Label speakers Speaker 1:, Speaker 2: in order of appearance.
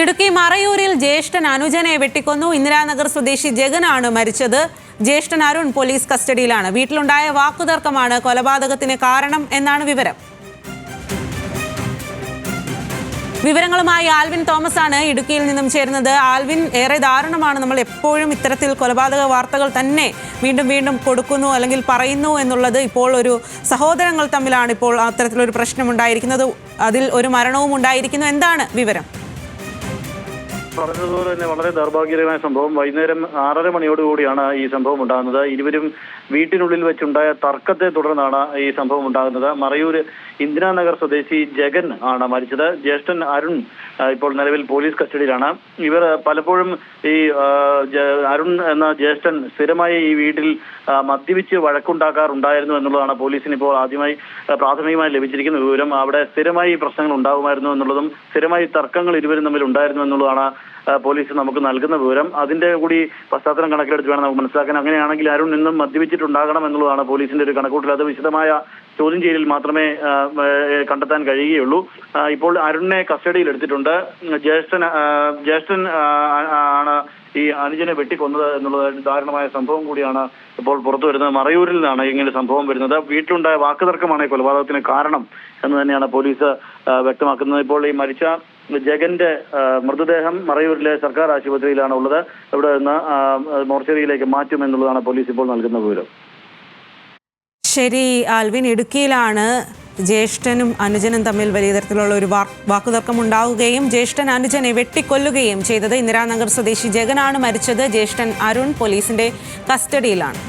Speaker 1: ഇടുക്കി മറയൂരിൽ ജ്യേഷ്ഠൻ അനുജനെ വെട്ടിക്കൊന്നു. ഇന്ദിരാനഗർ സ്വദേശി ജഗനാണ് മരിച്ചത്. ജ്യേഷ്ഠൻ അരുൺ പോലീസ് കസ്റ്റഡിയിലാണ്. വീട്ടിലുണ്ടായ വാക്കുതർക്കമാണ് കൊലപാതകത്തിന് കാരണം എന്നാണ് വിവരം. വിവരങ്ങളുമായി ആൽവിൻ തോമസ് ആണ് ഇടുക്കിയിൽ നിന്നും ചേരുന്നത്. ആൽവിൻ, ഏറെ ദാരുണമാണ്. നമ്മൾ എപ്പോഴും ഇത്തരത്തിൽ കൊലപാതക വാർത്തകൾ തന്നെ വീണ്ടും വീണ്ടും കൊടുക്കുന്നു അല്ലെങ്കിൽ പറയുന്നു എന്നുള്ളത്. ഇപ്പോൾ ഒരു സഹോദരങ്ങൾ തമ്മിലാണ് ഇപ്പോൾ അത്തരത്തിലൊരു പ്രശ്നമുണ്ടായിരിക്കുന്നത്. അതിൽ ഒരു മരണവും ഉണ്ടായിരിക്കുന്നു. എന്താണ് വിവരം?
Speaker 2: പറഞ്ഞതുപോലെ തന്നെ വളരെ ദൗർഭാഗ്യകരമായ സംഭവം. വൈകുന്നേരം 6:30 മണിയോടുകൂടിയാണ് ഈ സംഭവം ഉണ്ടാകുന്നത്. ഇരുവരും വീട്ടിനുള്ളിൽ വെച്ചുണ്ടായ തർക്കത്തെ തുടർന്നാണ് ഈ സംഭവം ഉണ്ടാകുന്നത്. മറയൂർ ഇന്ദിരാനഗർ സ്വദേശി ജഗൻ ആണ് മരിച്ചത്. ജ്യേഷ്ഠൻ അരുൺ ഇപ്പോൾ നിലവിൽ പോലീസ് കസ്റ്റഡിയിലാണ്. ഇവർ പലപ്പോഴും ഈ അരുൺ എന്ന ജ്യേഷ്ഠൻ സ്ഥിരമായി ഈ വീട്ടിൽ മദ്യപിച്ച് വഴക്കുണ്ടാക്കാറുണ്ടായിരുന്നു എന്നുള്ളതാണ് പോലീസിന് ഇപ്പോൾ പ്രാഥമികമായി ലഭിച്ചിരിക്കുന്ന വിവരം. അവിടെ സ്ഥിരമായി പ്രശ്നങ്ങൾ ഉണ്ടാകുമായിരുന്നു എന്നുള്ളതും സ്ഥിരമായി തർക്കങ്ങൾ ഇരുവരും തമ്മിൽ ഉണ്ടായിരുന്നു എന്നുള്ളതാണ് പോലീസ് നമുക്ക് നൽകുന്ന വിവരം. അതിന്റെ കൂടി പശ്ചാത്തലം കണക്കിലെടുത്ത് വേണം നമുക്ക് മനസ്സിലാക്കാൻ. അങ്ങനെയാണെങ്കിൽ അരുൺ നിന്നും മദ്യപിച്ചിട്ടുണ്ടാകണം എന്നുള്ളതാണ് പോലീസിന്റെ ഒരു കണക്കൂട്ടൽ. അത് വിശദമായ ചോദ്യം ചെയ്യലിൽ മാത്രമേ കണ്ടെത്താൻ കഴിയുകയുള്ളൂ. ഇപ്പോൾ അരുണിനെ കസ്റ്റഡിയിൽ എടുത്തിട്ടുണ്ട്. ജ്യേഷ്ഠൻ ആണ് ഈ അനുജനെ വെട്ടിക്കൊന്നത് എന്നുള്ള ദാരുണമായ സംഭവം കൂടിയാണ് ഇപ്പോൾ പുറത്തു വരുന്നത്. മറയൂരിൽ നിന്നാണ് ഇങ്ങനെ സംഭവം വരുന്നത്. വീട്ടിലുണ്ടായ വാക്കുതർക്കമാണ് കൊലപാതകത്തിന് കാരണം എന്ന് തന്നെയാണ് പോലീസ് വ്യക്തമാക്കുന്നത്. ഇപ്പോൾ ഈ മരിച്ച ജഗന്റെ മൃതദേഹം മറയൂരിലെ സർക്കാർ ആശുപത്രിയിലാണ് ഉള്ളത്. ഇവിടെ നിന്ന് മോർച്ചറിയിലേക്ക് മാറ്റുമെന്നുള്ളതാണ് പോലീസ് ഇപ്പോൾ നൽകുന്ന വിവരം.
Speaker 1: ശരി ആൽവിൻ, ഇടുക്കിയിലാണ് ജ്യേഷ്ഠനും അനുജനും തമ്മിൽ വലിയ തരത്തിലുള്ള ഒരു വാക്കുതർക്കം ഉണ്ടാവുകയും ജ്യേഷ്ഠൻ അനുജനെ വെട്ടിക്കൊല്ലുകയും ചെയ്തത്. ഇന്ദിരാനഗർ സ്വദേശി ജഗനാണ് മരിച്ചത്. ജ്യേഷ്ഠൻ അരുൺ പോലീസിന്റെ കസ്റ്റഡിയിലാണ്.